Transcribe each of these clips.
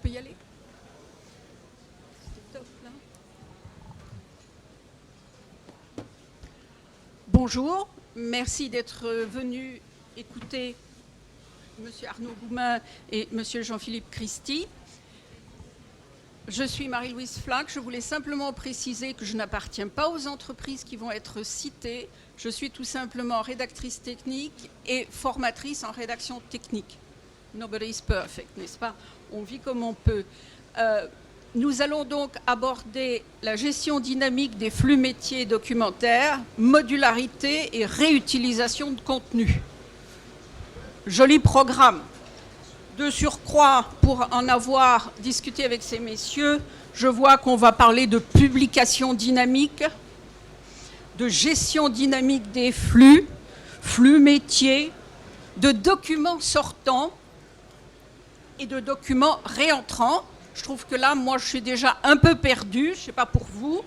peut y aller. C'est top, là. Bonjour, merci d'être venu écouter M. Arnaud Goumin et M. Jean-Philippe Christy. Je suis Marie-Louise Flack. Je voulais simplement préciser que je n'appartiens pas aux entreprises qui vont être citées. Je suis tout simplement rédactrice technique et formatrice en rédaction technique. Nobody is perfect, n'est-ce pas? On vit comme on peut. Nous allons donc aborder la gestion dynamique des flux métiers documentaires, modularité et réutilisation de contenu. Joli programme. De surcroît, pour en avoir discuté avec ces messieurs, je vois qu'on va parler de publication dynamique, de gestion dynamique des flux, flux métiers, de documents sortants et de documents réentrants. Je trouve que là, moi, je suis déjà un peu perdue, je ne sais pas pour vous.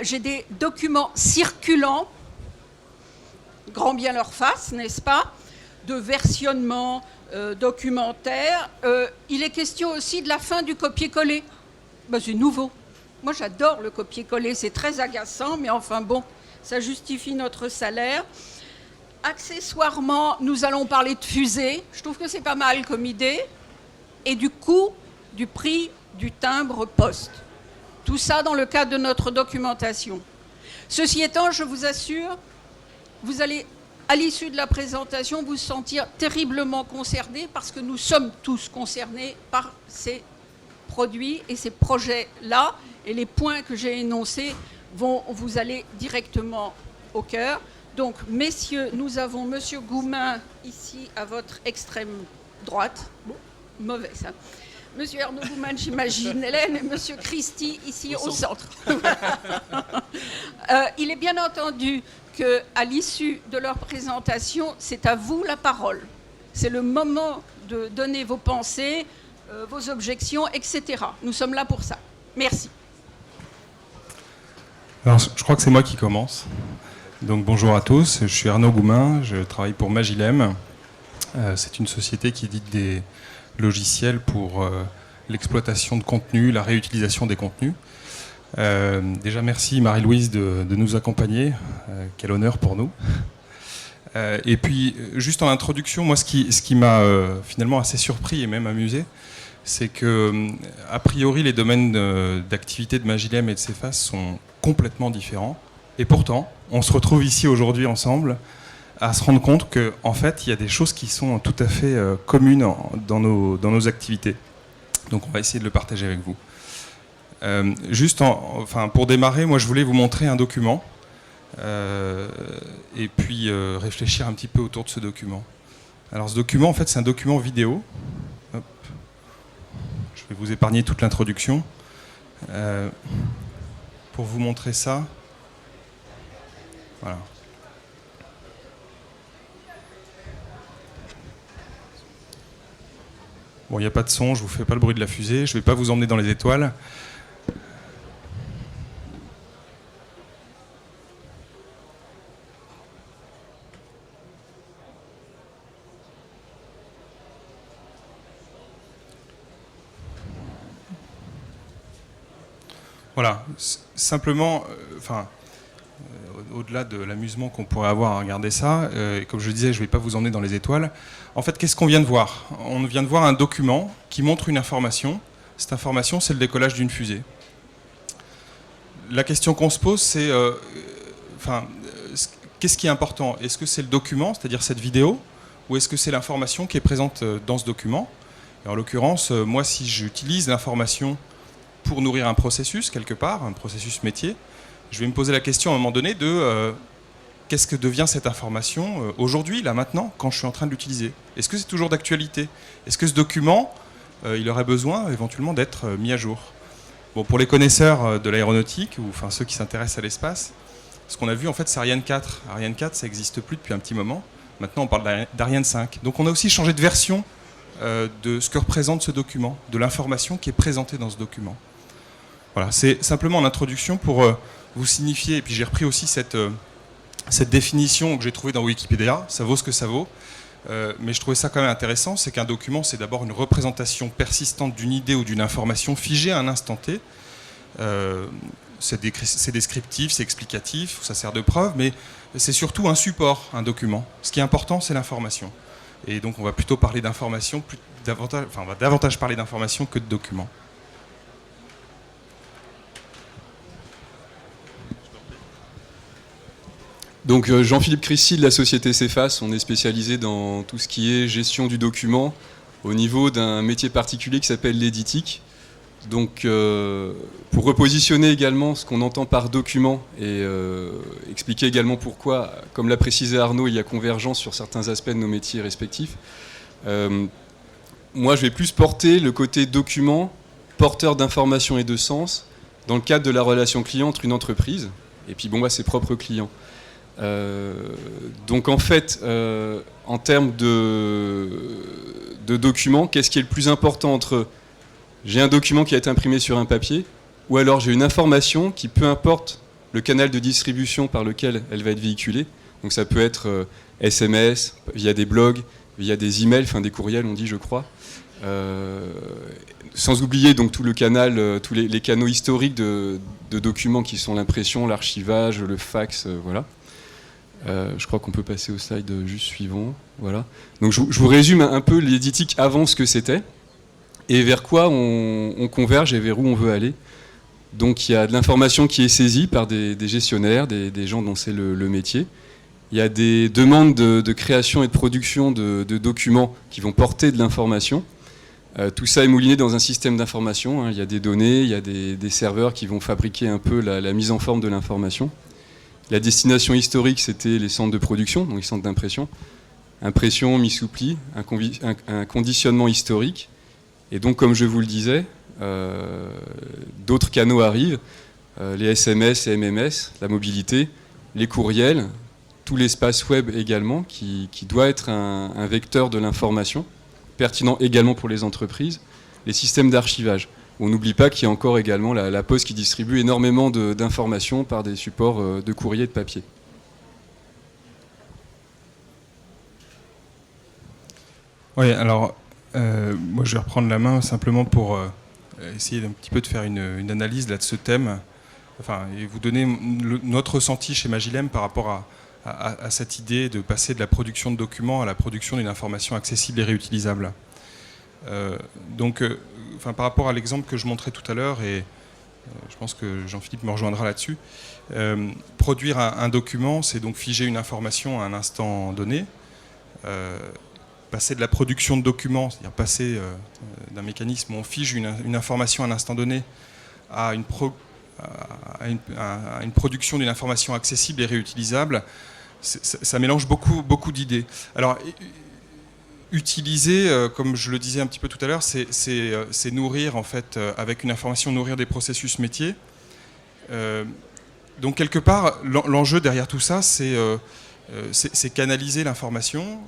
J'ai des documents circulants, grand bien leur face, n'est-ce pas, de versionnement documentaire. Il est question aussi de la fin du copier-coller. Ben, c'est nouveau. Moi, j'adore le copier-coller, c'est très agaçant, mais enfin bon, ça justifie notre salaire. Accessoirement, nous allons parler de fusée. Je trouve que c'est pas mal comme idée. Et du coût, du prix, du timbre poste. Tout ça dans le cadre de notre documentation. Ceci étant, je vous assure, vous allez, à l'issue de la présentation, vous sentir terriblement concernés parce que nous sommes tous concernés par ces produits et ces projets-là. Et les points que j'ai énoncés vont vous aller directement au cœur. Donc, messieurs, nous avons Monsieur Goumin ici à votre extrême droite. Bon, mauvais ça. Monsieur Arnaud Goumin, j'imagine, Hélène, et Monsieur Christy ici au centre. Il est bien entendu qu'à l'issue de leur présentation, c'est à vous la parole. C'est le moment de donner vos pensées, vos objections, etc. Nous sommes là pour ça. Merci. Alors, je crois que c'est moi qui commence. Donc bonjour à tous, je suis Arnaud Goumin, je travaille pour Magilem. C'est une société qui édite des logiciels pour l'exploitation de contenus, la réutilisation des contenus. Déjà merci Marie-Louise de nous accompagner, quel honneur pour nous. Et puis juste en introduction, moi ce qui m'a finalement assez surpris et même amusé, c'est que a priori les domaines d'activité de Magilem et de Cefas sont complètement différents. Et pourtant, on se retrouve ici aujourd'hui ensemble à se rendre compte qu'en fait, il y a des choses qui sont tout à fait communes dans nos activités. Donc on va essayer de le partager avec vous. Juste pour démarrer, moi je voulais vous montrer un document et puis réfléchir un petit peu autour de ce document. Alors ce document, en fait, c'est un document vidéo. Hop. Je vais vous épargner toute l'introduction. Pour vous montrer ça. Voilà. Bon, il n'y a pas de son, je ne vous fais pas le bruit de la fusée, je ne vais pas vous emmener dans les étoiles. Voilà, simplement, au-delà de l'amusement qu'on pourrait avoir à regarder ça, et comme je le disais, je ne vais pas vous emmener dans les étoiles. En fait, qu'est-ce qu'on vient de voir? On vient de voir un document qui montre une information. Cette information, c'est le décollage d'une fusée. La question qu'on se pose, c'est qu'est-ce qui est important? Est-ce que c'est le document, c'est-à-dire cette vidéo, ou est-ce que c'est l'information qui est présente dans ce document? Et en l'occurrence, moi, si j'utilise l'information pour nourrir un processus, quelque part, un processus métier, je vais me poser la question à un moment donné de qu'est-ce que devient cette information aujourd'hui, là, maintenant, quand je suis en train de l'utiliser? Est-ce que c'est toujours d'actualité? Est-ce que ce document, il aurait besoin éventuellement d'être mis à jour? Bon, pour les connaisseurs de l'aéronautique, ou enfin ceux qui s'intéressent à l'espace, ce qu'on a vu, en fait, c'est Ariane 4. Ariane 4, ça n'existe plus depuis un petit moment. Maintenant, on parle d'Ariane 5. Donc, on a aussi changé de version de ce que représente ce document, de l'information qui est présentée dans ce document. Voilà, c'est simplement en introduction pour vous signifier, et puis j'ai repris aussi cette définition que j'ai trouvée dans Wikipédia, ça vaut ce que ça vaut. Mais je trouvais ça quand même intéressant, c'est qu'un document, c'est d'abord une représentation persistante d'une idée ou d'une information figée à un instant T. C'est descriptif, c'est explicatif, ça sert de preuve, mais c'est surtout un support, un document. Ce qui est important, c'est l'information. Et donc on va plutôt parler d'information, on va davantage parler d'information que de documents. Donc Jean-Philippe Christy de la société Cephas, on est spécialisé dans tout ce qui est gestion du document au niveau d'un métier particulier qui s'appelle l'éditique. Donc pour repositionner également ce qu'on entend par document et expliquer également pourquoi, comme l'a précisé Arnaud, il y a convergence sur certains aspects de nos métiers respectifs. Moi je vais plus porter le côté document, porteur d'informations et de sens, dans le cadre de la relation client entre une entreprise et puis ses propres clients. Donc en fait, en termes de documents, qu'est-ce qui est le plus important entre j'ai un document qui a été imprimé sur un papier ou alors j'ai une information qui, peu importe le canal de distribution par lequel elle va être véhiculée, donc ça peut être SMS, via des blogs, via des emails, enfin des courriels on dit je crois, sans oublier donc tout le canal, tous les canaux historiques de documents qui sont l'impression, l'archivage, le fax, voilà. Je crois qu'on peut passer au slide juste suivant. Voilà. Donc je vous résume un peu l'éditique avant ce que c'était et vers quoi on converge et vers où on veut aller. Donc il y a de l'information qui est saisie par des gestionnaires, des gens dont c'est le métier. Il y a des demandes de création et de production de documents qui vont porter de l'information. Tout ça est mouliné dans un système d'information, hein. Il y a des données, il y a des serveurs qui vont fabriquer un peu la mise en forme de l'information. La destination historique, c'était les centres de production, donc les centres d'impression. Impression, mise sous pli, un conditionnement historique. Et donc, comme je vous le disais, d'autres canaux arrivent, les SMS et MMS, la mobilité, les courriels, tout l'espace web également, qui doit être un vecteur de l'information, pertinent également pour les entreprises, les systèmes d'archivage. On n'oublie pas qu'il y a encore également la Poste qui distribue énormément d'informations par des supports de courrier et de papier. Oui, alors moi je vais reprendre la main simplement pour essayer d'un petit peu de faire une analyse là, de ce thème, et vous donner notre ressenti chez Magilem par rapport à cette idée de passer de la production de documents à la production d'une information accessible et réutilisable. Par rapport à l'exemple que je montrais tout à l'heure, et je pense que Jean-Philippe me rejoindra là-dessus, produire un document, c'est donc figer une information à un instant donné. Passer de la production de documents, c'est-à-dire passer d'un mécanisme où on fige une information à un instant donné à une production d'une information accessible et réutilisable, ça mélange beaucoup d'idées. Alors, utiliser, comme je le disais un petit peu tout à l'heure, c'est nourrir, en fait, avec une information, nourrir des processus métiers. Donc, quelque part, l'enjeu derrière tout ça, c'est canaliser l'information,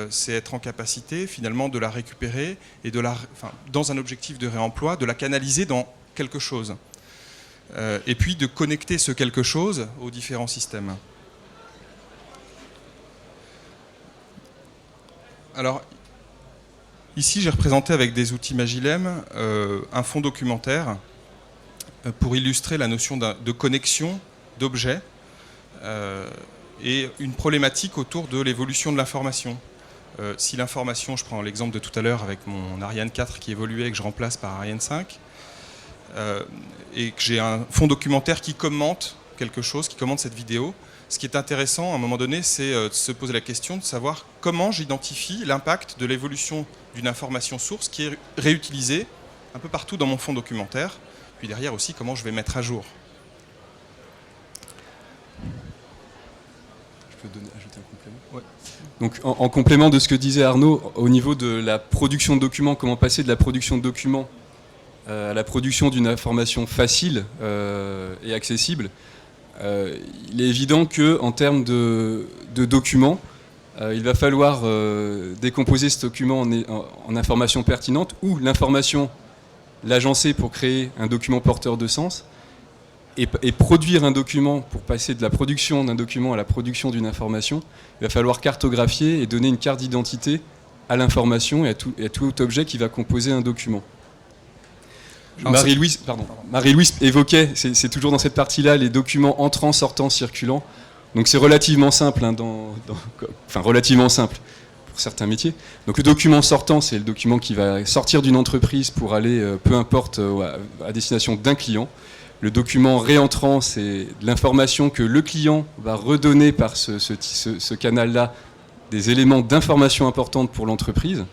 c'est être en capacité, finalement, de la récupérer et dans un objectif de réemploi, de la canaliser dans quelque chose. Et puis, de connecter ce quelque chose aux différents systèmes. Alors, ici, j'ai représenté avec des outils Magilem un fond documentaire pour illustrer la notion de connexion d'objets et une problématique autour de l'évolution de l'information. Si l'information, je prends l'exemple de tout à l'heure avec mon Ariane 4 qui évoluait et que je remplace par Ariane 5, et que j'ai un fond documentaire qui commente quelque chose, qui commente cette vidéo, ce qui est intéressant à un moment donné, c'est de se poser la question de savoir comment j'identifie l'impact de l'évolution d'une information source qui est réutilisée un peu partout dans mon fond documentaire, puis derrière aussi comment je vais mettre à jour. Je peux ajouter un complément ? Ouais. Donc en complément de ce que disait Arnaud, au niveau de la production de documents, comment passer de la production de documents à la production d'une information facile et accessible, il est évident qu'en termes de documents, il va falloir décomposer ce document en informations pertinentes ou l'information, l'agencer pour créer un document porteur de sens. et produire un document, pour passer de la production d'un document à la production d'une information, il va falloir cartographier et donner une carte d'identité à l'information et à tout objet qui va composer un document. Marie-Louise évoquait, c'est toujours dans cette partie-là, les documents entrants, sortants, circulants. Donc c'est relativement simple, hein, relativement simple pour certains métiers. Donc le document sortant, c'est le document qui va sortir d'une entreprise pour aller, peu importe, à destination d'un client. Le document réentrant, c'est l'information que le client va redonner par ce canal-là, des éléments d'information importantes pour l'entreprise.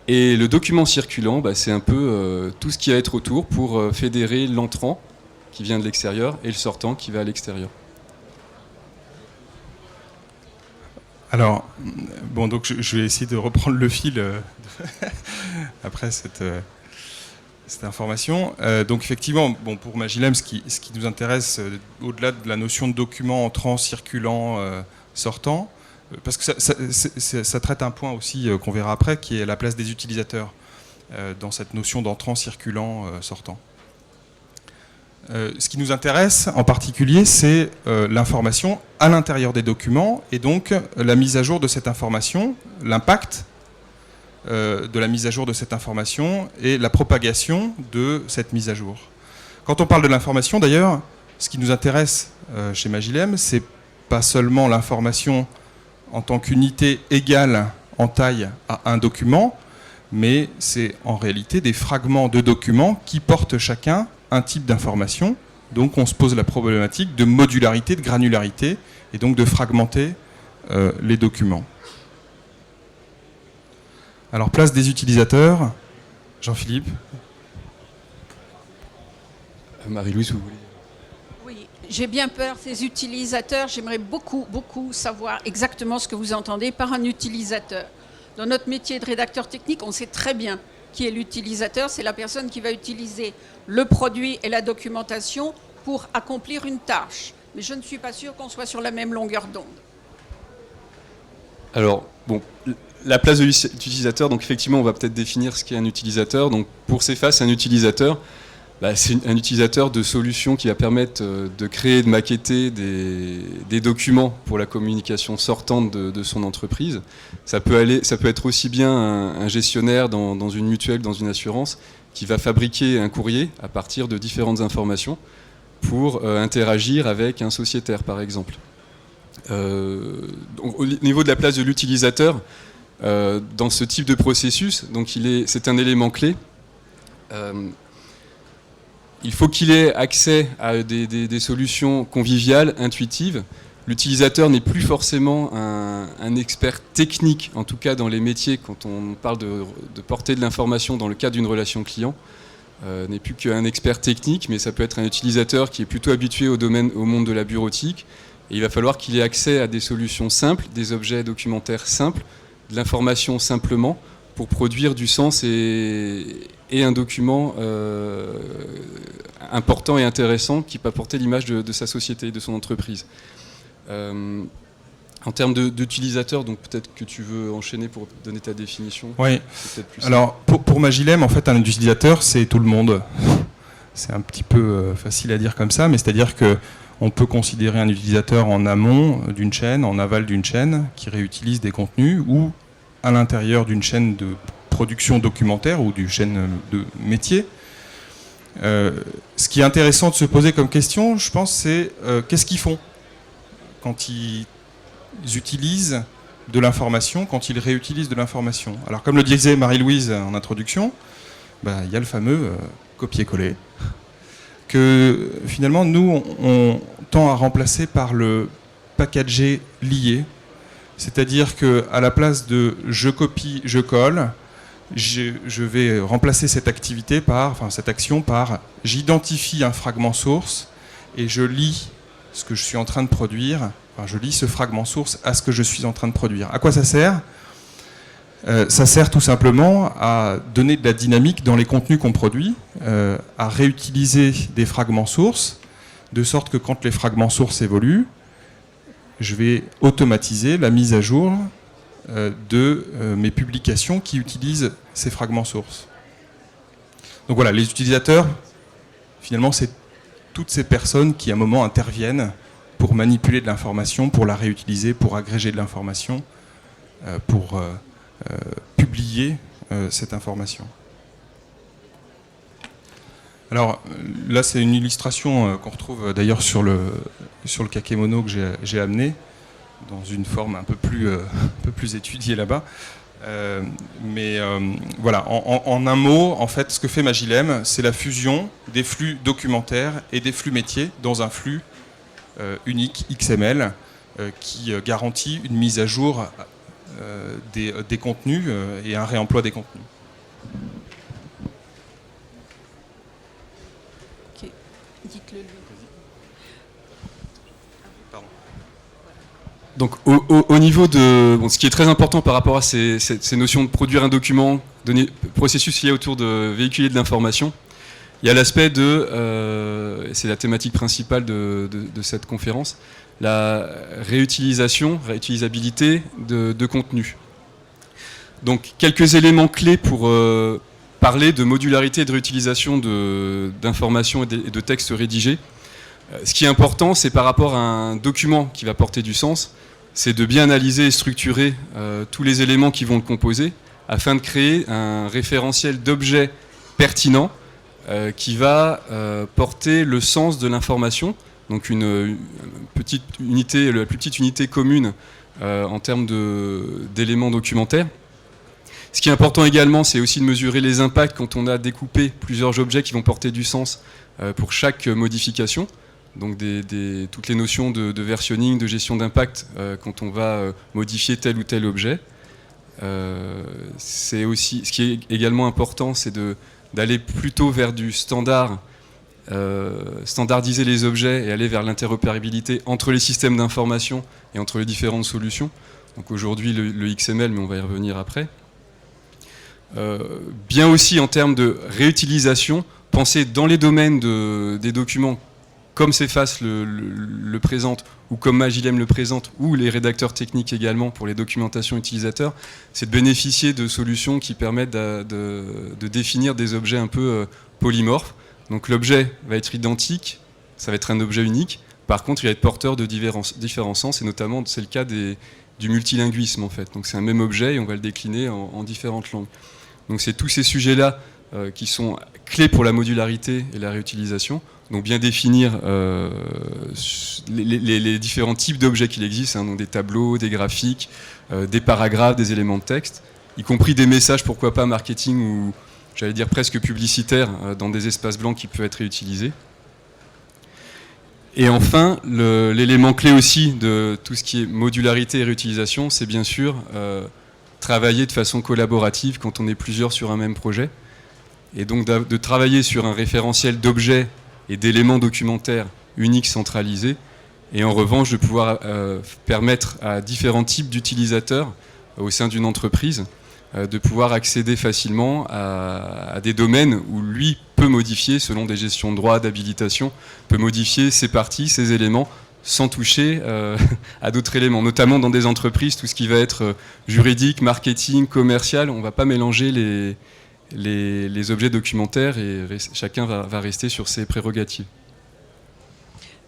Et le document circulant, c'est un peu tout ce qui va être autour pour fédérer l'entrant qui vient de l'extérieur et le sortant qui va à l'extérieur. Alors, bon, donc je vais essayer de reprendre le fil après cette information. Donc effectivement, bon, pour Magilem, ce qui nous intéresse, au-delà de la notion de document entrant, circulant, sortant, parce que ça traite un point aussi qu'on verra après, qui est la place des utilisateurs dans cette notion d'entrant, circulant, sortant. Ce qui nous intéresse en particulier, c'est l'information à l'intérieur des documents et donc la mise à jour de cette information, l'impact de la mise à jour de cette information et la propagation de cette mise à jour. Quand on parle de l'information, d'ailleurs, ce qui nous intéresse chez Magilem, c'est pas seulement l'information en tant qu'unité égale en taille à un document, mais c'est en réalité des fragments de documents qui portent chacun un type d'information. Donc on se pose la problématique de modularité, de granularité, et donc de fragmenter les documents. Alors place des utilisateurs, Jean-Philippe. Marie-Louise, vous voulez? Oui, j'ai bien peur, ces utilisateurs, j'aimerais beaucoup savoir exactement ce que vous entendez par un utilisateur. Dans notre métier de rédacteur technique, on sait très bien qui est l'utilisateur, c'est la personne qui va utiliser le produit et la documentation pour accomplir une tâche. Mais je ne suis pas sûre qu'on soit sur la même longueur d'onde. Alors, bon, la place de l'utilisateur, donc effectivement, on va peut-être définir ce qu'est un utilisateur. Donc, pour CEFAS, un utilisateur, c'est un utilisateur de solutions qui va permettre de créer, de maqueter des documents pour la communication sortante de son entreprise. Ça peut être aussi bien un gestionnaire dans une mutuelle, dans une assurance, qui va fabriquer un courrier à partir de différentes informations pour interagir avec un sociétaire, par exemple. Donc, au niveau de la place de l'utilisateur, dans ce type de processus, c'est un élément clé. Il faut qu'il ait accès à des solutions conviviales, intuitives. L'utilisateur n'est plus forcément un expert technique, en tout cas dans les métiers, quand on parle de porter de l'information dans le cadre d'une relation client, n'est plus qu'un expert technique, mais ça peut être un utilisateur qui est plutôt habitué au monde de la bureautique. Et il va falloir qu'il ait accès à des solutions simples, des objets documentaires simples, de l'information simplement, pour produire du sens et un document important et intéressant qui peut apporter l'image de sa société, de son entreprise. En termes d'utilisateurs, donc peut-être que tu veux enchaîner pour donner ta définition. Oui. Alors pour Magilem, en fait, un utilisateur, c'est tout le monde. C'est un petit peu facile à dire comme ça, mais c'est-à-dire que on peut considérer un utilisateur en amont d'une chaîne, en aval d'une chaîne, qui réutilise des contenus, ou à l'intérieur d'une chaîne de production documentaire ou d'une chaîne de métier. Ce qui est intéressant de se poser comme question, je pense, c'est qu'est-ce qu'ils font quand ils utilisent de l'information, quand ils réutilisent de l'information. Alors comme le disait Marie-Louise en introduction, il y a le fameux copier-coller, que finalement nous on tend à remplacer par le packager lié, c'est-à-dire qu'à la place de je copie, je colle, je vais remplacer cette activité cette action par j'identifie un fragment source et je lis ce que je suis en train de produire, je lis ce fragment source à ce que je suis en train de produire. À quoi ça sert ? Ça sert tout simplement à donner de la dynamique dans les contenus qu'on produit, à réutiliser des fragments sources, de sorte que quand les fragments sources évoluent, je vais automatiser la mise à jour de mes publications qui utilisent ces fragments sources. Donc voilà, les utilisateurs, finalement, c'est toutes ces personnes qui, à un moment, interviennent pour manipuler de l'information, pour la réutiliser, pour agréger de l'information, pour publier cette information. Alors là, c'est une illustration qu'on retrouve d'ailleurs sur le kakémono que j'ai amené, dans une forme un peu plus étudiée là-bas. Voilà, en un mot, en fait, ce que fait Magilem, c'est la fusion des flux documentaires et des flux métiers dans un flux unique XML qui garantit une mise à jour des contenus et un réemploi des contenus. Ok, dites-le lui. Pardon. Donc au niveau de... Bon, ce qui est très important par rapport à ces notions de produire un document, processus lié autour de véhiculer de l'information, il y a l'aspect de... c'est la thématique principale de cette conférence, la réutilisabilité de contenu. Donc quelques éléments clés pour parler de modularité et de réutilisation d'informations et de textes rédigés. Ce qui est important, c'est par rapport à un document qui va porter du sens, c'est de bien analyser et structurer tous les éléments qui vont le composer afin de créer un référentiel d'objets pertinent qui va porter le sens de l'information, donc une petite unité, la plus petite unité commune en termes d'éléments documentaires. Ce qui est important également, c'est aussi de mesurer les impacts quand on a découpé plusieurs objets qui vont porter du sens pour chaque modification. Donc toutes les notions de versionning, de gestion d'impact quand on va modifier tel ou tel objet. C'est aussi, ce qui est également important, c'est d'aller plutôt vers du standard, standardiser les objets et aller vers l'interopérabilité entre les systèmes d'information et entre les différentes solutions. Donc aujourd'hui le XML, mais on va y revenir après. Bien aussi en termes de réutilisation, penser dans les domaines des documents comme CEFAS le présente, ou comme Magilem le présente, ou les rédacteurs techniques également pour les documentations utilisateurs, c'est de bénéficier de solutions qui permettent de définir des objets un peu polymorphes. Donc l'objet va être identique, ça va être un objet unique, par contre il va être porteur de différents sens, et notamment c'est le cas du multilinguisme en fait. Donc c'est un même objet et on va le décliner en différentes langues. Donc c'est tous ces sujets-là qui sont clés pour la modularité et la réutilisation. Donc bien définir les différents types d'objets qu'il existe, hein, donc des tableaux, des graphiques, des paragraphes, des éléments de texte, y compris des messages, pourquoi pas marketing ou j'allais dire presque publicitaires dans des espaces blancs qui peuvent être réutilisés. Et enfin, l'élément clé aussi de tout ce qui est modularité et réutilisation, c'est bien sûr travailler de façon collaborative quand on est plusieurs sur un même projet. Et donc de travailler sur un référentiel d'objets et d'éléments documentaires uniques centralisés, et en revanche de pouvoir permettre à différents types d'utilisateurs au sein d'une entreprise de pouvoir accéder facilement à des domaines où lui peut modifier, selon des gestions de droits, d'habilitation, peut modifier ses parties, ses éléments, sans toucher à d'autres éléments, notamment dans des entreprises, tout ce qui va être juridique, marketing, commercial, on ne va pas mélanger les objets documentaires et chacun va rester sur ses prérogatives.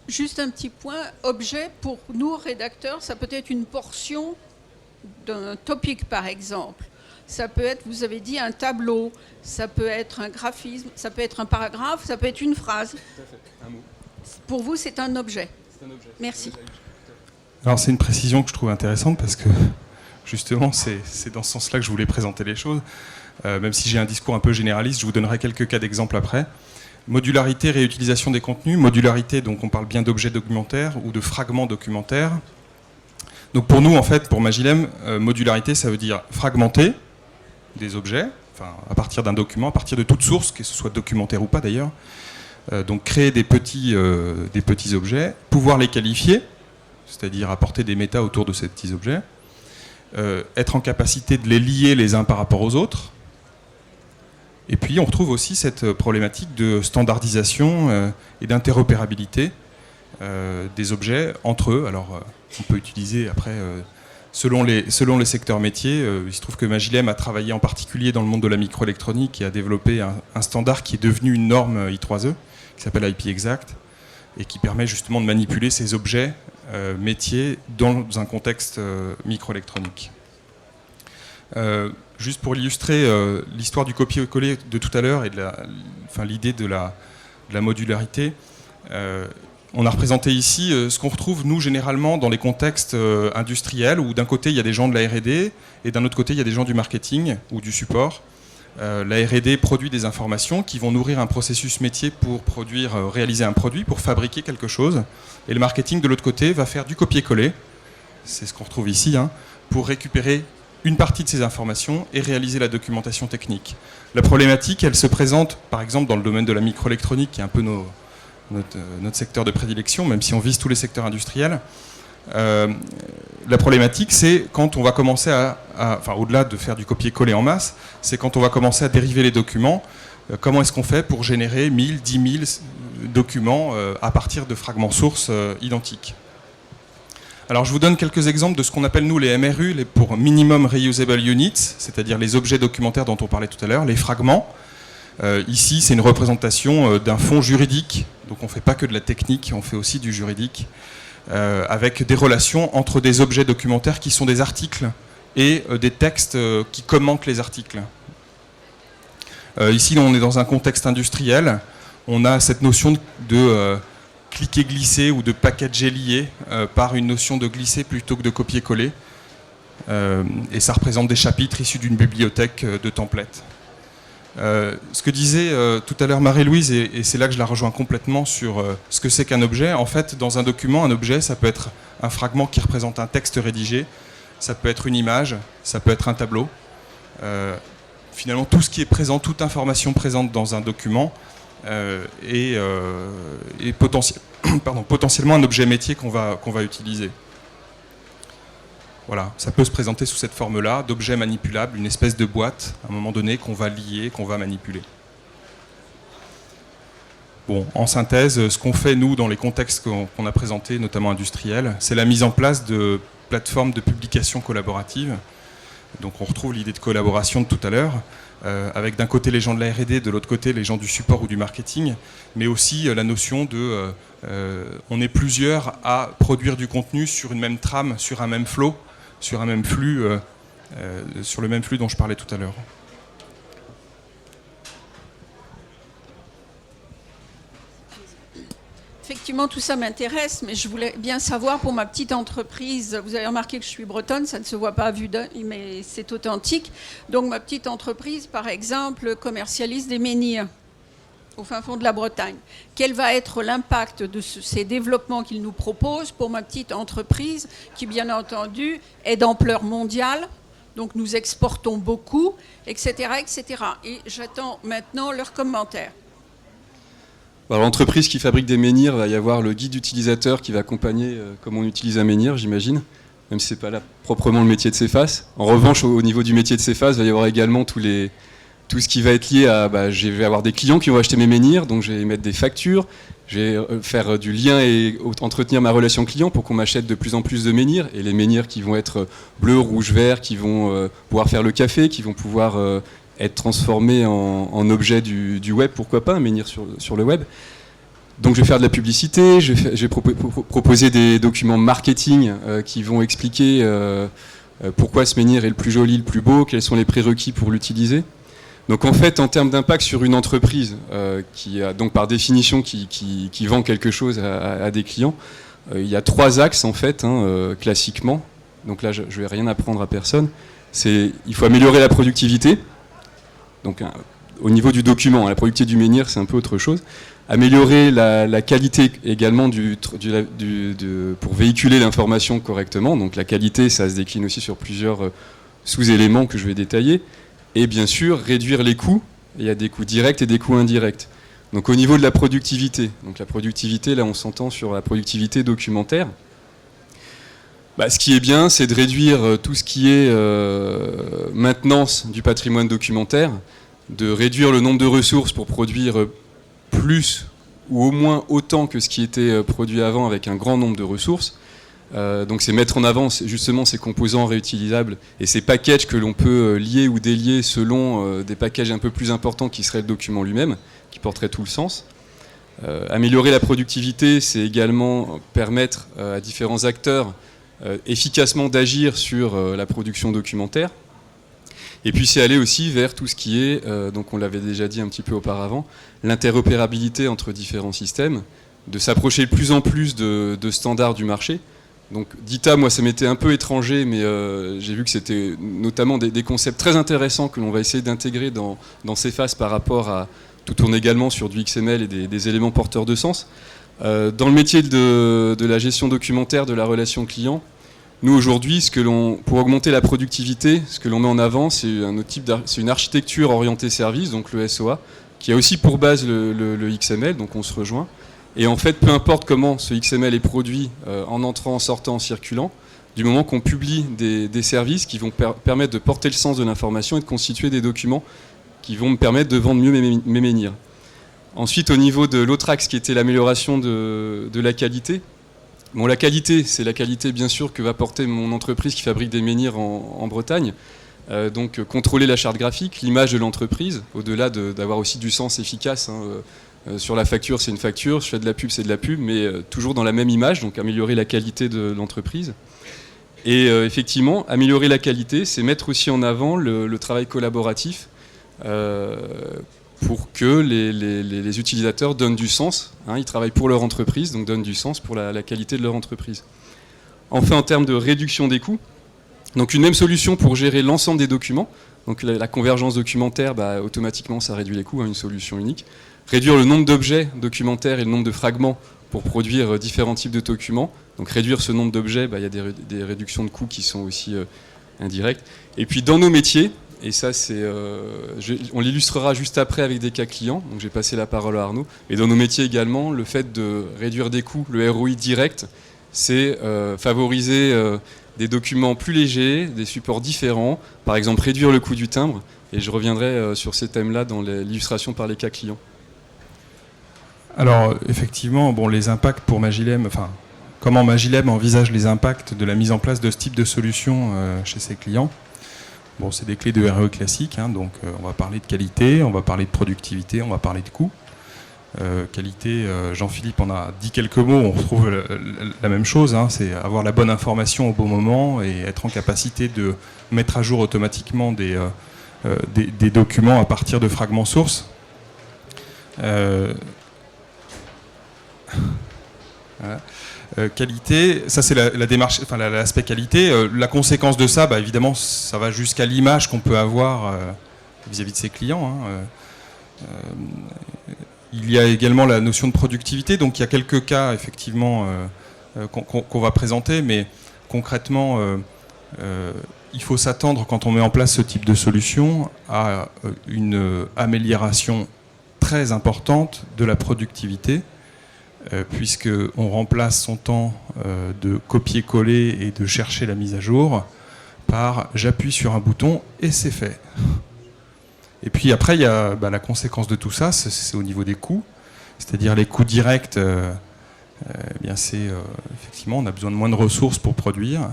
Juste un petit point, objet, pour nous rédacteurs, ça peut être une portion d'un topic par exemple. Ça peut être, vous avez dit, un tableau, ça peut être un graphisme, ça peut être un paragraphe, ça peut être une phrase. Tout à fait, un mot. Pour vous, c'est un objet. C'est un objet. Merci. Alors c'est une précision que je trouve intéressante parce que justement c'est dans ce sens-là que je voulais présenter les choses. Même si j'ai un discours un peu généraliste, je vous donnerai quelques cas d'exemples après. Modularité, réutilisation des contenus. Modularité, donc on parle bien d'objets documentaires ou de fragments documentaires. Donc pour nous, en fait, pour Magilem, modularité, ça veut dire fragmenter des objets, enfin à partir d'un document, à partir de toute source, que ce soit documentaire ou pas d'ailleurs. Donc créer des petits objets, pouvoir les qualifier, c'est-à-dire apporter des méta autour de ces petits objets, être en capacité de les lier les uns par rapport aux autres. Et puis on retrouve aussi cette problématique de standardisation et d'interopérabilité des objets entre eux. Alors on peut utiliser après, selon les secteurs métiers, il se trouve que Magilem a travaillé en particulier dans le monde de la microélectronique et a développé un standard qui est devenu une norme I3E, qui s'appelle IP Exact, et qui permet justement de manipuler ces objets métiers dans un contexte microélectronique. Juste pour illustrer l'histoire du copier-coller de tout à l'heure et l'idée de la modularité, on a représenté ici ce qu'on retrouve, nous, généralement, dans les contextes industriels, où d'un côté, il y a des gens de la R&D, et d'un autre côté, il y a des gens du marketing ou du support. La R&D produit des informations qui vont nourrir un processus métier pour réaliser un produit, pour fabriquer quelque chose. Et le marketing, de l'autre côté, va faire du copier-coller, c'est ce qu'on retrouve ici, pour récupérer une partie de ces informations et réaliser la documentation technique. La problématique, elle se présente, par exemple, dans le domaine de la microélectronique, qui est un peu notre secteur de prédilection, même si on vise tous les secteurs industriels. La problématique, c'est quand on va commencer au-delà de faire du copier-coller en masse, c'est quand on va commencer à dériver les documents. Comment est-ce qu'on fait pour générer 1000, 10 000 documents à partir de fragments sources identiques? Alors je vous donne quelques exemples de ce qu'on appelle nous les MRU, pour Minimum Reusable Units, c'est-à-dire les objets documentaires dont on parlait tout à l'heure, les fragments. Ici, c'est une représentation d'un fond juridique, donc on ne fait pas que de la technique, on fait aussi du juridique, avec des relations entre des objets documentaires qui sont des articles et des textes qui commentent les articles. Ici, on est dans un contexte industriel, on a cette notion de cliquer-glisser ou de packager-lier par une notion de glisser plutôt que de copier-coller, et ça représente des chapitres issus d'une bibliothèque de templates. Ce que disait tout à l'heure Marie-Louise, et c'est là que je la rejoins complètement sur ce que c'est qu'un objet. En fait, dans un document, un objet, ça peut être un fragment qui représente un texte rédigé, ça peut être une image, ça peut être un tableau. Finalement, tout ce qui est présent, toute information présente dans un document est potentiellement un objet métier qu'on va utiliser. Voilà, ça peut se présenter sous cette forme-là, d'objet manipulable, une espèce de boîte, à un moment donné, qu'on va lier, qu'on va manipuler. Bon, en synthèse, ce qu'on fait, nous, dans les contextes qu'on a présentés, notamment industriels, c'est la mise en place de plateformes de publication collaborative. Donc on retrouve l'idée de collaboration de tout à l'heure, avec d'un côté les gens de la R&D, de l'autre côté les gens du support ou du marketing, mais aussi la notion de on est plusieurs à produire du contenu sur une même trame, sur un même flow, sur un même flux, sur le même flux dont je parlais tout à l'heure. Effectivement, tout ça m'intéresse, mais je voulais bien savoir pour ma petite entreprise, vous avez remarqué que je suis bretonne, ça ne se voit pas à vue d'œil, mais c'est authentique. Donc ma petite entreprise, par exemple, commercialise des menhirs au fin fond de la Bretagne. Quel va être l'impact de ces développements qu'il nous propose pour ma petite entreprise qui, bien entendu, est d'ampleur mondiale, donc nous exportons beaucoup, etc., etc. Et j'attends maintenant leurs commentaires. Alors, l'entreprise qui fabrique des menhirs, va y avoir le guide utilisateur qui va accompagner comment on utilise un menhir, j'imagine, même si ce n'est pas là proprement le métier de CEFAS. En revanche, au niveau du métier de CEFAS, il va y avoir également tout ce qui va être lié à... je vais avoir des clients qui vont acheter mes menhirs, donc je vais mettre des factures, je vais faire du lien et entretenir ma relation client pour qu'on m'achète de plus en plus de menhirs. Et les menhirs qui vont être bleus, rouges, verts, qui vont pouvoir faire le café, qui vont pouvoir... être transformé en objet du web, pourquoi pas, un menhir sur le web. Donc je vais faire de la publicité, je vais proposer des documents marketing qui vont expliquer pourquoi ce menhir est le plus joli, le plus beau, quels sont les prérequis pour l'utiliser. Donc en fait, en termes d'impact sur une entreprise qui a donc par définition qui vend quelque chose à des clients, il y a 3 axes en fait, classiquement. Donc là, je ne vais rien apprendre à personne. Il faut améliorer la productivité. Donc au niveau du document, la productivité du menhir, c'est un peu autre chose. Améliorer la qualité également pour véhiculer l'information correctement. Donc la qualité, ça se décline aussi sur plusieurs sous-éléments que je vais détailler. Et bien sûr, réduire les coûts. Il y a des coûts directs et des coûts indirects. Donc au niveau de la productivité, donc la productivité, là on s'entend sur la productivité documentaire. Ce qui est bien, c'est de réduire tout ce qui est maintenance du patrimoine documentaire, de réduire le nombre de ressources pour produire plus ou au moins autant que ce qui était produit avant avec un grand nombre de ressources. Donc c'est mettre en avant justement ces composants réutilisables et ces packages que l'on peut lier ou délier selon des packages un peu plus importants qui seraient le document lui-même, qui porteraient tout le sens. Améliorer la productivité, c'est également permettre à différents acteurs efficacement d'agir sur la production documentaire. Et puis c'est aller aussi vers tout ce qui est, donc on l'avait déjà dit un petit peu auparavant, l'interopérabilité entre différents systèmes, de s'approcher de plus en plus de standards du marché. Donc DITA, moi ça m'était un peu étranger, mais j'ai vu que c'était notamment des concepts très intéressants que l'on va essayer d'intégrer dans CEFAS par rapport à... Tout tourne également sur du XML et des éléments porteurs de sens. Dans le métier de la gestion documentaire, de la relation client, nous aujourd'hui, pour augmenter la productivité, ce que l'on met en avant, c'est une architecture orientée service, donc le SOA, qui a aussi pour base le XML, donc on se rejoint. Et en fait, peu importe comment ce XML est produit, en entrant, en sortant, en circulant, du moment qu'on publie des services qui vont permettre de porter le sens de l'information et de constituer des documents qui vont me permettre de vendre mieux mes menhirs. Ensuite, au niveau de l'autre axe qui était l'amélioration de la qualité. Bon, la qualité, c'est la qualité bien sûr que va porter mon entreprise qui fabrique des menhirs en Bretagne. Donc contrôler la charte graphique, l'image de l'entreprise, au-delà d'avoir aussi du sens efficace. Sur la facture, c'est une facture, je fais de la pub, c'est de la pub, mais toujours dans la même image, donc améliorer la qualité de l'entreprise. Et effectivement, améliorer la qualité, c'est mettre aussi en avant le travail collaboratif, pour que les utilisateurs donnent du sens. Ils travaillent pour leur entreprise, donc donnent du sens pour la qualité de leur entreprise. Enfin, en termes de réduction des coûts, donc une même solution pour gérer l'ensemble des documents. Donc la convergence documentaire, automatiquement, ça réduit les coûts, une solution unique. Réduire le nombre d'objets documentaires et le nombre de fragments pour produire différents types de documents. Donc réduire ce nombre d'objets, il y a des réductions de coûts qui sont aussi indirectes. Et puis dans nos métiers, et ça, on l'illustrera juste après avec des cas clients, donc j'ai passé la parole à Arnaud. Et dans nos métiers également, le fait de réduire des coûts, le ROI direct, c'est favoriser des documents plus légers, des supports différents, par exemple réduire le coût du timbre, et je reviendrai sur ces thèmes-là dans l'illustration par les cas clients. Alors, effectivement, les impacts pour Magilem, comment Magilem envisage les impacts de la mise en place de ce type de solution chez ses clients. Bon, c'est des clés de RE classiques, donc on va parler de qualité, on va parler de productivité, on va parler de coût. Qualité, Jean-Philippe en a dit quelques mots, on retrouve la même chose, c'est avoir la bonne information au bon moment et être en capacité de mettre à jour automatiquement des documents à partir de fragments sources. Voilà. Qualité, ça c'est la démarche, l'aspect qualité. La conséquence de ça, évidemment, ça va jusqu'à l'image qu'on peut avoir vis-à-vis de ses clients. Il y a également la notion de productivité. Donc il y a quelques cas effectivement qu'on va présenter, mais concrètement, il faut s'attendre quand on met en place ce type de solution à une amélioration très importante de la productivité. Puisqu'on remplace son temps de copier-coller et de chercher la mise à jour par j'appuie sur un bouton et c'est fait. Et puis après, il y a la conséquence de tout ça, c'est au niveau des coûts, c'est-à-dire les coûts directs, c'est effectivement, on a besoin de moins de ressources pour produire,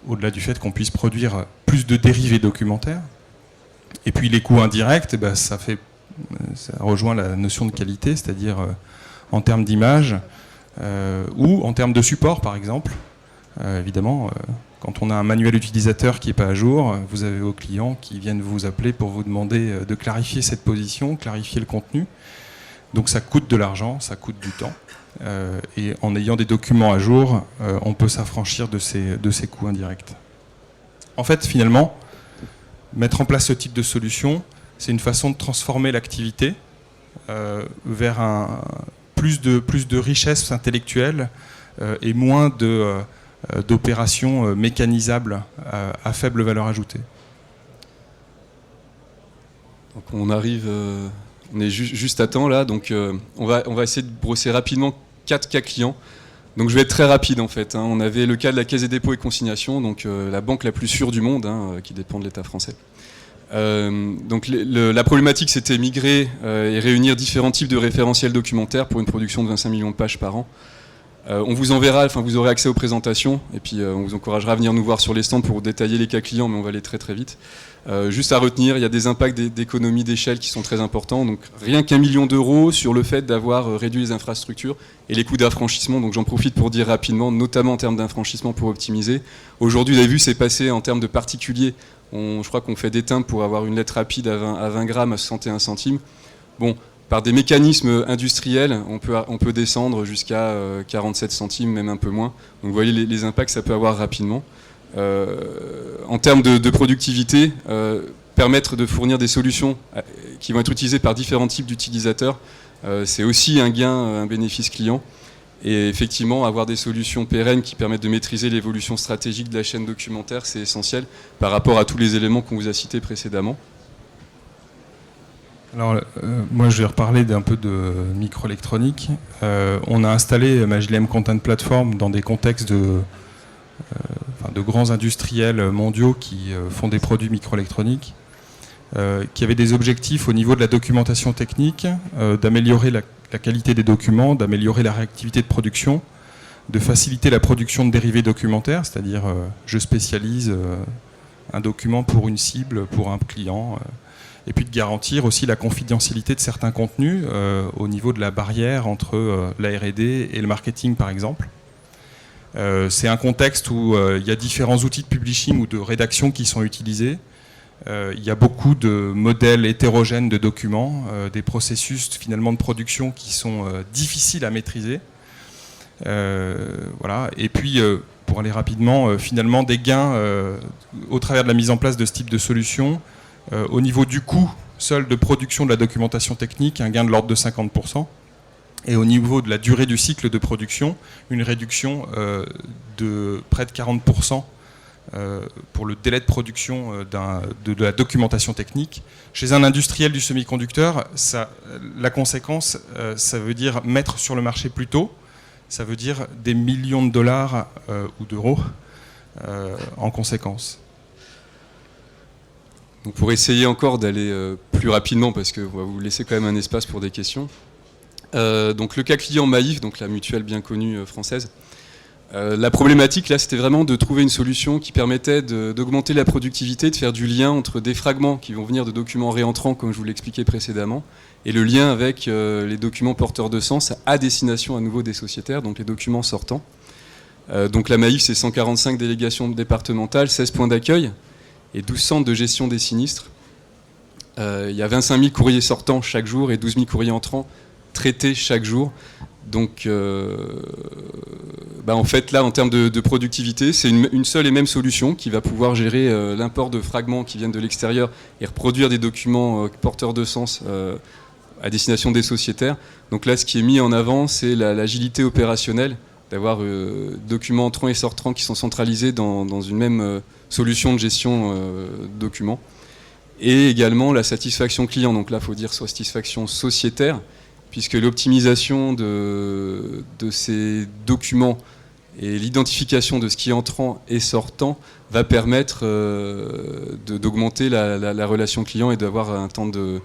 au-delà du fait qu'on puisse produire plus de dérivés documentaires. Et puis les coûts indirects, ça rejoint la notion de qualité, c'est-à-dire en termes d'image ou en termes de support, par exemple. Évidemment, quand on a un manuel utilisateur qui n'est pas à jour, vous avez vos clients qui viennent vous appeler pour vous demander de clarifier cette position, clarifier le contenu. Donc ça coûte de l'argent, ça coûte du temps. Et en ayant des documents à jour, on peut s'affranchir de ces coûts indirects. En fait, finalement, mettre en place ce type de solution, c'est une façon de transformer l'activité vers plus de richesse intellectuelle et moins d'opérations mécanisables à faible valeur ajoutée. Donc on arrive, on est juste à temps là, donc on va essayer de brosser rapidement 4 cas clients. Donc je vais être très rapide en fait. On avait le cas de la Caisse des dépôts et consignations, donc la banque la plus sûre du monde, qui dépend de l'État français. Donc la problématique, c'était migrer et réunir différents types de référentiels documentaires pour une production de 25 millions de pages par an. On vous enverra, enfin vous aurez accès aux présentations et puis on vous encouragera à venir nous voir sur les stands pour détailler les cas clients, mais on va aller très très vite. Juste à retenir, il y a des impacts d'économie d'échelle qui sont très importants. Donc rien qu'1 million d'euros sur le fait d'avoir réduit les infrastructures et les coûts d'affranchissement. Donc j'en profite pour dire rapidement, notamment en termes d'infranchissement pour optimiser. Aujourd'hui, vous avez vu, c'est passé en termes de particuliers. Je crois qu'on fait des timbres pour avoir une lettre rapide à 20 grammes à 61 centimes. Bon. Par des mécanismes industriels, on peut descendre jusqu'à 47 centimes, même un peu moins. Donc vous voyez les impacts que ça peut avoir rapidement. En termes de productivité, permettre de fournir des solutions qui vont être utilisées par différents types d'utilisateurs, c'est aussi un gain, un bénéfice client. Et effectivement, avoir des solutions pérennes qui permettent de maîtriser l'évolution stratégique de la chaîne documentaire, c'est essentiel par rapport à tous les éléments qu'on vous a cités précédemment. Alors, moi, je vais reparler d'un peu de microélectronique. On a installé Magilem Content Platform dans des contextes de grands industriels mondiaux qui font des produits microélectroniques, qui avaient des objectifs au niveau de la documentation technique, d'améliorer la qualité des documents, d'améliorer la réactivité de production, de faciliter la production de dérivés documentaires, c'est-à-dire je spécialise un document pour une cible, pour un client, et puis de garantir aussi la confidentialité de certains contenus au niveau de la barrière entre la R&D et le marketing, par exemple. C'est un contexte où il y a différents outils de publishing ou de rédaction qui sont utilisés. Il y a beaucoup de modèles hétérogènes de documents, des processus finalement de production qui sont difficiles à maîtriser. Voilà. Et puis, pour aller rapidement, finalement des gains au travers de la mise en place de ce type de solution. Au niveau du coût seul de production de la documentation technique, un gain de l'ordre de 50%. Et au niveau de la durée du cycle de production, une réduction de près de 40% pour le délai de production de la documentation technique. Chez un industriel du semi-conducteur, la conséquence, ça veut dire mettre sur le marché plus tôt, ça veut dire des millions de dollars ou d'euros en conséquence. Donc pour essayer encore d'aller plus rapidement, parce que on va vous laisser quand même un espace pour des questions. Donc le cas client Maïf, donc la mutuelle bien connue française. La problématique là, c'était vraiment de trouver une solution qui permettait d'augmenter la productivité, de faire du lien entre des fragments qui vont venir de documents réentrants, comme je vous l'expliquais précédemment, et le lien avec les documents porteurs de sens à destination à nouveau des sociétaires, donc les documents sortants. Donc la Maïf, c'est 145 délégations départementales, 16 points d'accueil et 12 centres de gestion des sinistres. Il y a 25 000 courriers sortants chaque jour et 12 000 courriers entrants traités chaque jour. Donc en fait là en termes de productivité, c'est une seule et même solution qui va pouvoir gérer l'import de fragments qui viennent de l'extérieur et reproduire des documents porteurs de sens à destination des sociétaires. Donc là ce qui est mis en avant, c'est l'agilité opérationnelle, d'avoir documents entrants et sortants qui sont centralisés dans une même solution de gestion de documents. Et également la satisfaction client, donc là il faut dire satisfaction sociétaire, puisque l'optimisation de ces documents et l'identification de ce qui est entrant et sortant va permettre d'augmenter la relation client et d'avoir un temps de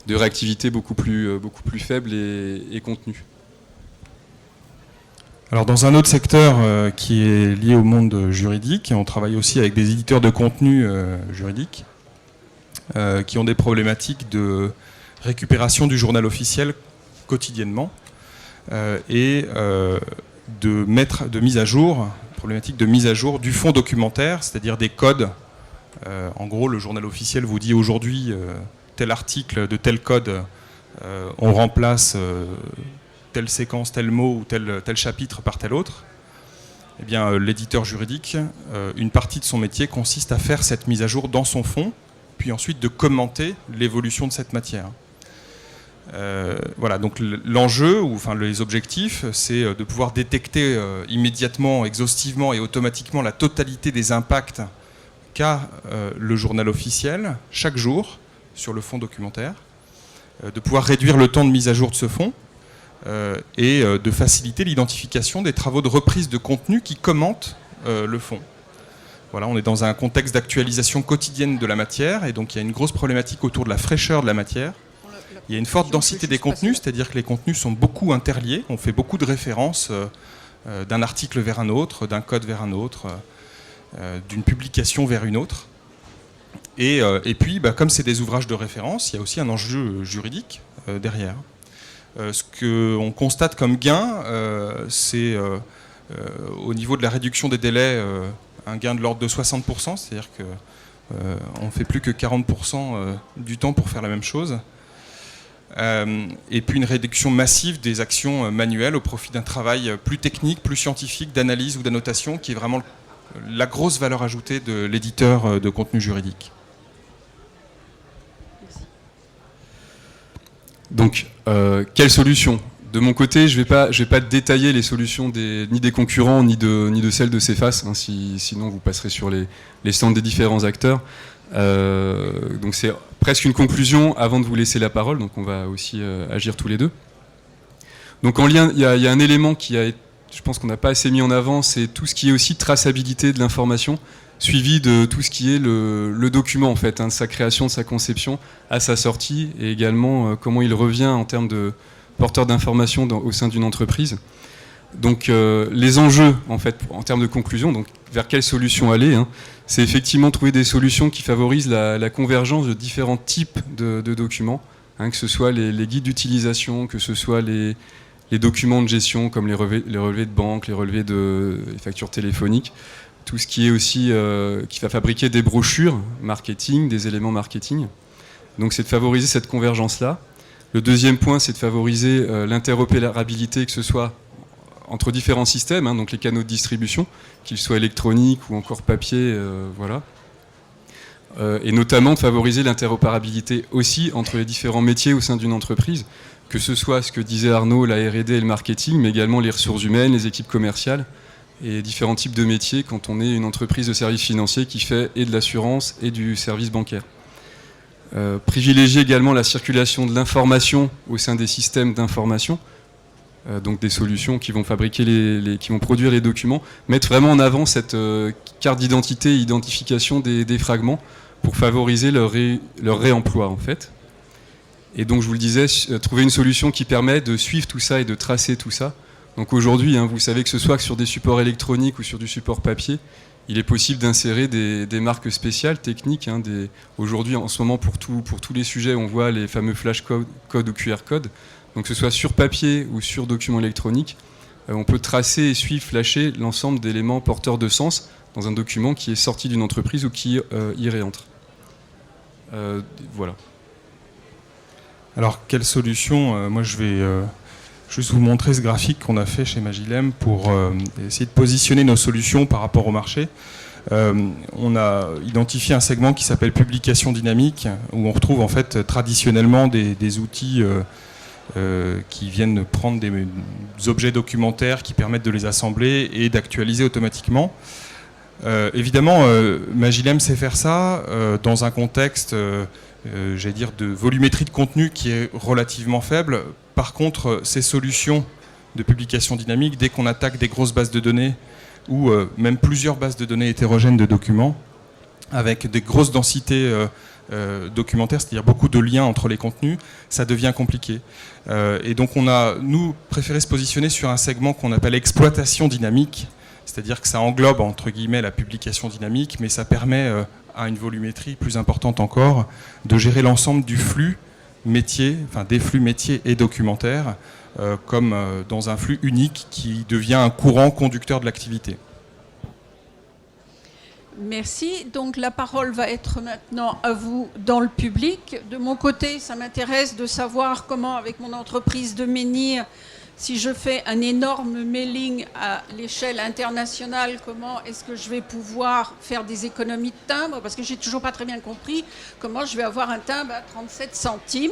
réactivité beaucoup plus faible et contenu. Alors dans un autre secteur qui est lié au monde juridique, on travaille aussi avec des éditeurs de contenu juridique qui ont des problématiques de récupération du journal officiel quotidiennement et de mise à jour, problématique de mise à jour du fond documentaire, c'est-à-dire des codes. En gros, le journal officiel vous dit aujourd'hui tel article de tel code, on remplace telle séquence, tel mot ou tel chapitre par tel autre. Eh bien, l'éditeur juridique, une partie de son métier consiste à faire cette mise à jour dans son fond, puis ensuite de commenter l'évolution de cette matière. Voilà, donc l'enjeu, ou enfin les objectifs, c'est de pouvoir détecter immédiatement, exhaustivement et automatiquement la totalité des impacts qu'a le journal officiel chaque jour sur le fond documentaire, de pouvoir réduire le temps de mise à jour de ce fond et de faciliter l'identification des travaux de reprise de contenu qui commentent le fond. Voilà, on est dans un contexte d'actualisation quotidienne de la matière et donc il y a une grosse problématique autour de la fraîcheur de la matière. Il y a une forte densité des contenus, c'est-à-dire que les contenus sont beaucoup interliés. On fait beaucoup de références d'un article vers un autre, d'un code vers un autre, d'une publication vers une autre. Et puis, comme c'est des ouvrages de référence, il y a aussi un enjeu juridique derrière. Ce qu'on constate comme gain, c'est au niveau de la réduction des délais, un gain de l'ordre de 60%, c'est-à-dire qu'on ne fait plus que 40% du temps pour faire la même chose. Et puis une réduction massive des actions manuelles au profit d'un travail plus technique, plus scientifique, d'analyse ou d'annotation, qui est vraiment la grosse valeur ajoutée de l'éditeur de contenu juridique. Donc, quelle solution ? De mon côté, je vais pas détailler les solutions ni des concurrents, ni de celles de Cephas, hein, sinon vous passerez sur les stands des différents acteurs. Donc c'est presque une conclusion avant de vous laisser la parole, donc on va aussi agir tous les deux. Donc en lien, il y a un élément je pense qu'on n'a pas assez mis en avant, c'est tout ce qui est aussi traçabilité de l'information, suivi de tout ce qui est le document en fait, hein, de sa création, de sa conception à sa sortie, et également comment il revient en termes de porteur d'information au sein d'une entreprise. Donc les enjeux en fait en termes de conclusion, donc vers quelle solution aller, hein, c'est effectivement trouver des solutions qui favorisent la convergence de différents types de documents, hein, que ce soit les guides d'utilisation, que ce soit les documents de gestion comme les relevés de banque, les relevés les factures téléphoniques, tout ce qui est aussi qui va fabriquer des brochures marketing, des éléments marketing. Donc c'est de favoriser cette convergence-là. Le deuxième point, c'est de favoriser l'interopérabilité, que ce soit entre différents systèmes, hein, donc les canaux de distribution, qu'ils soient électroniques ou encore papier, voilà. Et notamment de favoriser l'interopérabilité aussi entre les différents métiers au sein d'une entreprise, que ce soit ce que disait Arnaud, la R&D et le marketing, mais également les ressources humaines, les équipes commerciales et différents types de métiers quand on est une entreprise de services financiers qui fait et de l'assurance et du service bancaire. Privilégier également la circulation de l'information au sein des systèmes d'information, donc des solutions qui vont fabriquer qui vont produire les documents, mettre vraiment en avant cette carte d'identité et identification des fragments pour favoriser leur réemploi en fait. Et donc je vous le disais, trouver une solution qui permet de suivre tout ça et de tracer tout ça. Donc aujourd'hui, hein, vous savez que ce soit sur des supports électroniques ou sur du support papier, il est possible d'insérer des marques spéciales, techniques. Hein, aujourd'hui, en ce moment, pour tous les sujets, on voit les fameux flash codes ou QR codes. Donc que ce soit sur papier ou sur document électronique, on peut tracer et suivre, flasher l'ensemble d'éléments porteurs de sens dans un document qui est sorti d'une entreprise ou qui y réentre. Voilà. Alors, quelle solution ? Moi, je vais juste vous montrer ce graphique qu'on a fait chez Magilem pour essayer de positionner nos solutions par rapport au marché. On a identifié un segment qui s'appelle publication dynamique, où on retrouve en fait traditionnellement des outils qui viennent prendre des objets documentaires qui permettent de les assembler et d'actualiser automatiquement. Évidemment, Magilem sait faire ça dans un contexte j'allais dire de volumétrie de contenu qui est relativement faible. Par contre, ces solutions de publication dynamique, dès qu'on attaque des grosses bases de données ou même plusieurs bases de données hétérogènes de documents, avec des grosses densités documentaires, c'est-à-dire beaucoup de liens entre les contenus, ça devient compliqué. Et donc on a, nous, préféré se positionner sur un segment qu'on appelle exploitation dynamique, c'est-à-dire que ça englobe, entre guillemets, la publication dynamique, mais ça permet à une volumétrie plus importante encore de gérer l'ensemble du flux métier, enfin des flux métiers et documentaires, comme dans un flux unique qui devient un courant conducteur de l'activité. Merci. Donc la parole va être maintenant à vous dans le public. De mon côté, ça m'intéresse de savoir comment, avec mon entreprise de menhir, si je fais un énorme mailing à l'échelle internationale, comment est-ce que je vais pouvoir faire des économies de timbre? Parce que j'ai toujours pas très bien compris comment je vais avoir un timbre à 37 centimes.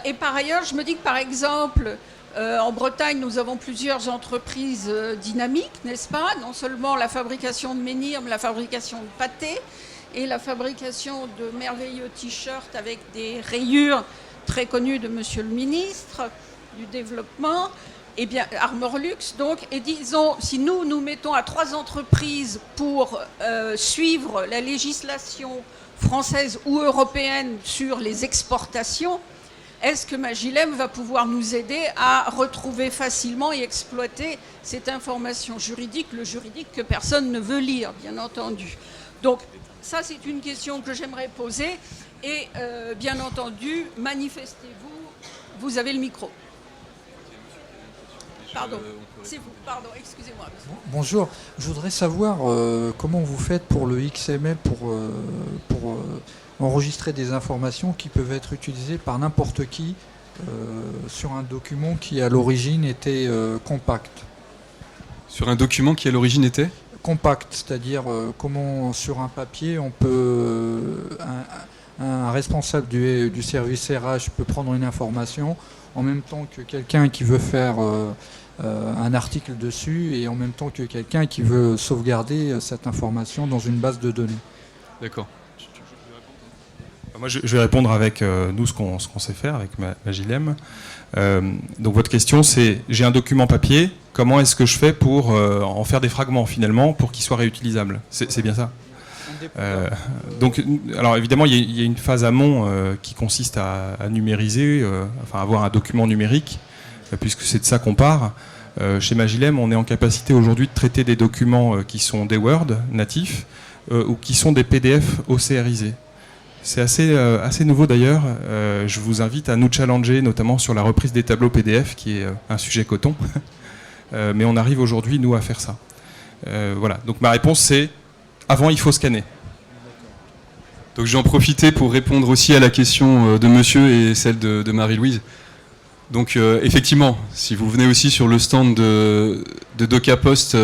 Et par ailleurs, je me dis que par exemple, en Bretagne, nous avons plusieurs entreprises dynamiques, n'est-ce pas? Non seulement la fabrication de menhirs, mais la fabrication de pâtés et la fabrication de merveilleux t-shirts avec des rayures très connues de Monsieur le Ministre du Développement, et bien Armorlux. Donc, et disons, si nous mettons à 3 entreprises pour suivre la législation française ou européenne sur les exportations, est-ce que Magilem va pouvoir nous aider à retrouver facilement et exploiter cette information juridique, le juridique que personne ne veut lire, bien entendu. Donc, ça, c'est une question que j'aimerais poser. Et, bien entendu, manifestez-vous. Vous avez le micro. Pardon, c'est vous. Pardon, excusez-moi. Bonjour. Je voudrais savoir comment vous faites pour le XML pour enregistrer des informations qui peuvent être utilisées par n'importe qui sur un document qui à l'origine était compact. Sur un document qui à l'origine était Compact, c'est-à-dire comment sur un papier on peut un responsable du service RH peut prendre une information en même temps que quelqu'un qui veut faire un article dessus et en même temps que quelqu'un qui veut sauvegarder cette information dans une base de données. D'accord. Moi, je vais répondre avec nous ce qu'on sait faire avec Magilem. Donc votre question, c'est j'ai un document papier, comment est-ce que je fais pour en faire des fragments finalement pour qu'ils soient réutilisables? C'est bien ça. Donc, alors évidemment, il y a une phase amont qui consiste à numériser, enfin avoir un document numérique, puisque c'est de ça qu'on part. Chez Magilem, on est en capacité aujourd'hui de traiter des documents qui sont des Word natifs ou qui sont des PDF OCRisés. C'est assez nouveau d'ailleurs. Je vous invite à nous challenger, notamment sur la reprise des tableaux PDF, qui est un sujet coton. Mais on arrive aujourd'hui, nous, à faire ça. Voilà. Donc ma réponse, c'est avant, il faut scanner. Donc je vais en profiter pour répondre aussi à la question de monsieur et celle de Marie-Louise. Donc effectivement, si vous venez aussi sur le stand de DocaPost,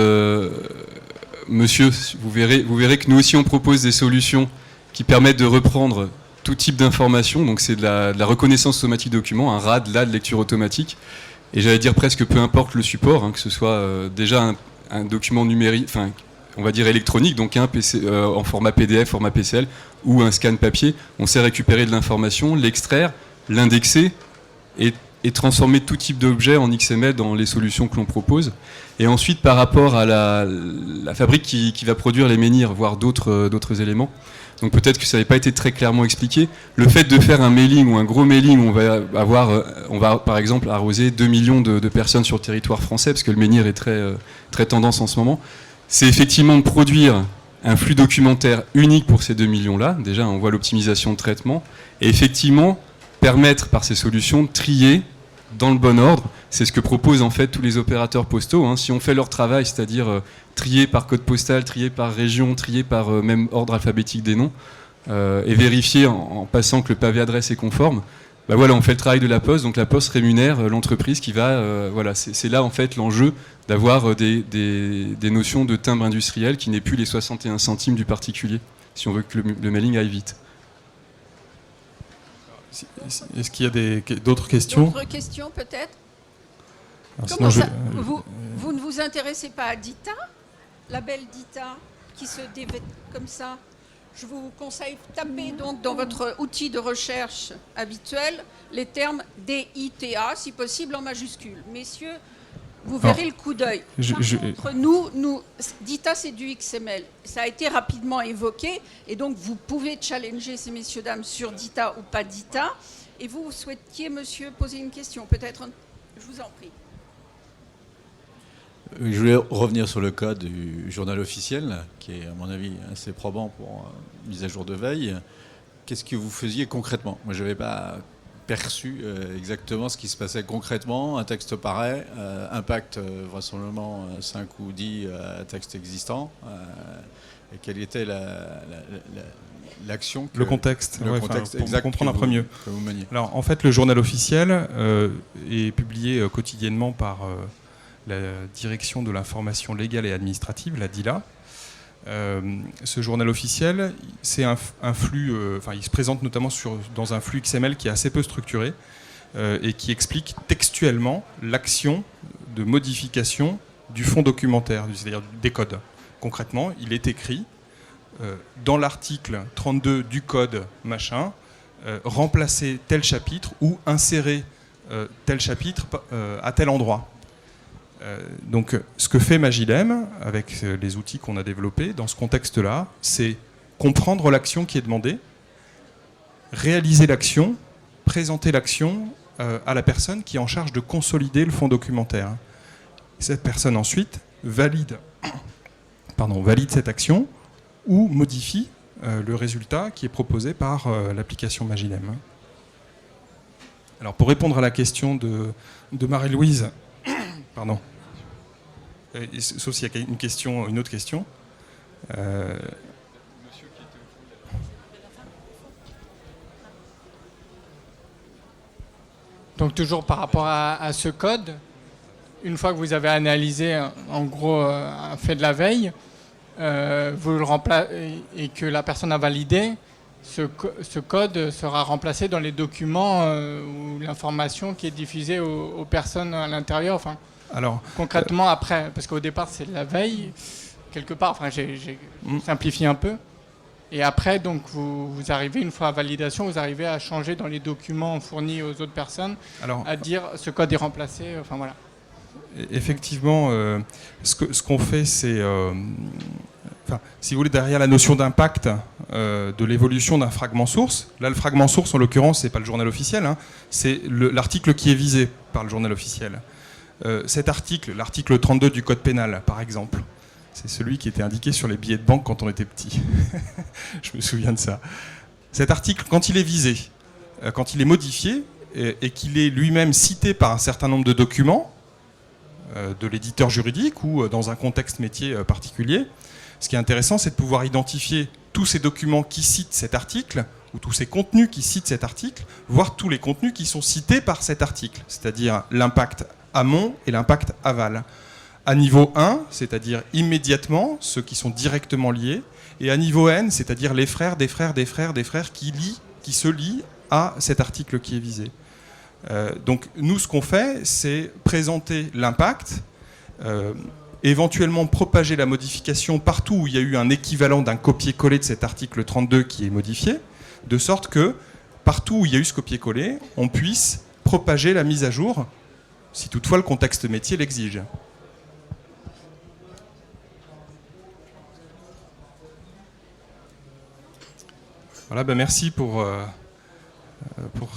monsieur, vous verrez que nous aussi on propose des solutions qui permettent de reprendre tout type d'informations. Donc c'est de la reconnaissance automatique de documents, un RAD, de lecture automatique. Et j'allais dire presque peu importe le support, hein, que ce soit déjà un document numérique, enfin on va dire électronique, donc un PC, en format PDF, format PCL, ou un scan papier, on sait récupérer de l'information, l'extraire, l'indexer et transformer tout type d'objet en XML dans les solutions que l'on propose. Et ensuite, par rapport à la fabrique qui va produire les menhirs, voire d'autres éléments, donc peut-être que ça n'avait pas été très clairement expliqué, le fait de faire un mailing ou un gros mailing, on va par exemple arroser 2 millions de personnes sur le territoire français, parce que le menhir est très tendance en ce moment, c'est effectivement de produire un flux documentaire unique pour ces 2 millions-là. Déjà, on voit l'optimisation de traitement. Et effectivement, permettre par ces solutions de trier dans le bon ordre. C'est ce que proposent en fait tous les opérateurs postaux. Hein. Si on fait leur travail, c'est-à-dire trier par code postal, trier par région, trier par même ordre alphabétique des noms, et vérifier en passant que le pavé adresse est conforme, bah voilà, on fait le travail de la Poste, donc la Poste rémunère l'entreprise qui va... voilà, c'est là en fait l'enjeu d'avoir des notions de timbre industriel qui n'est plus les 61 centimes du particulier, si on veut que le mailing aille vite. Est-ce qu'il y a d'autres questions? D'autres questions peut-être? Sinon, vous ne vous intéressez pas à DITA, la belle DITA qui se dévête comme ça? Je vous conseille de taper donc dans votre outil de recherche habituel les termes DITA, si possible en majuscule. Messieurs, vous verrez le coup d'œil. Entre nous, DITA, c'est du XML. Ça a été rapidement évoqué, et donc vous pouvez challenger ces messieurs, dames sur DITA ou pas DITA. Et vous souhaitiez, monsieur, poser une question, peut-être? Je vous en prie. Je voulais revenir sur le cas du journal officiel, qui est, à mon avis, assez probant pour mise à jour de veille. Qu'est-ce que vous faisiez concrètement? Moi, je n'avais pas perçu exactement ce qui se passait concrètement. Un texte paraît, impacte vraisemblablement 5 ou 10 textes existants. Et quelle était l'action le contexte, pour comprendre un peu mieux. Que vous meniez. Alors, en fait, le journal officiel est publié quotidiennement par la direction de l'information légale et administrative, la DILA. Ce journal officiel, c'est un flux, il se présente notamment dans un flux XML qui est assez peu structuré et qui explique textuellement l'action de modification du fond documentaire, c'est-à-dire des codes. Concrètement, il est écrit dans l'article 32 du code machin, remplacer tel chapitre ou insérer tel chapitre à tel endroit. Donc, ce que fait Magilem, avec les outils qu'on a développés dans ce contexte-là, c'est comprendre l'action qui est demandée, réaliser l'action, présenter l'action à la personne qui est en charge de consolider le fond documentaire. Cette personne ensuite valide cette action ou modifie le résultat qui est proposé par l'application Magilem. Alors pour répondre à la question de Marie-Louise, pardon, sauf s'il y a une autre question. Donc toujours par rapport à ce code, une fois que vous avez analysé en gros un fait de la veille, vous le et que la personne a validé, ce code sera remplacé dans les documents ou l'information qui est diffusée aux personnes à l'intérieur. Enfin, alors, concrètement après, parce qu'au départ c'est de la veille, quelque part, enfin j'ai simplifié un peu. Et après, donc, vous arrivez, une fois à validation, vous arrivez à changer dans les documents fournis aux autres personnes, à dire ce code est remplacé, enfin voilà. Effectivement, ce qu'on fait, c'est... si vous voulez, derrière la notion d'impact de l'évolution d'un fragment source, là, le fragment source, en l'occurrence, c'est pas le journal officiel, hein, c'est l'article qui est visé par le journal officiel. Cet article, l'article 32 du Code pénal, par exemple, c'est celui qui était indiqué sur les billets de banque quand on était petit. Je me souviens de ça. Cet article, quand il est visé, quand il est modifié et qu'il est lui-même cité par un certain nombre de documents de l'éditeur juridique ou dans un contexte métier particulier, ce qui est intéressant, c'est de pouvoir identifier tous ces documents qui citent cet article ou tous ces contenus qui citent cet article, voire tous les contenus qui sont cités par cet article, c'est-à-dire l'impact amont et l'impact aval. À niveau 1, c'est-à-dire immédiatement, ceux qui sont directement liés, et à niveau N, c'est-à-dire les frères des frères des frères des frères qui se lient à cet article qui est visé. Donc nous, ce qu'on fait, c'est présenter l'impact, éventuellement propager la modification partout où il y a eu un équivalent d'un copier-coller de cet article 32 qui est modifié, de sorte que partout où il y a eu ce copier-coller, on puisse propager la mise à jour, si toutefois le contexte métier l'exige. Voilà, merci pour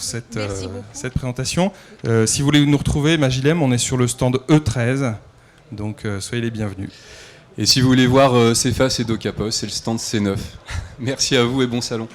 cette présentation. Si vous voulez nous retrouver, Magilem, on est sur le stand E13, donc soyez les bienvenus. Et si vous voulez voir CEFAS et Docapos, c'est le stand C9. Merci à vous et bon salon.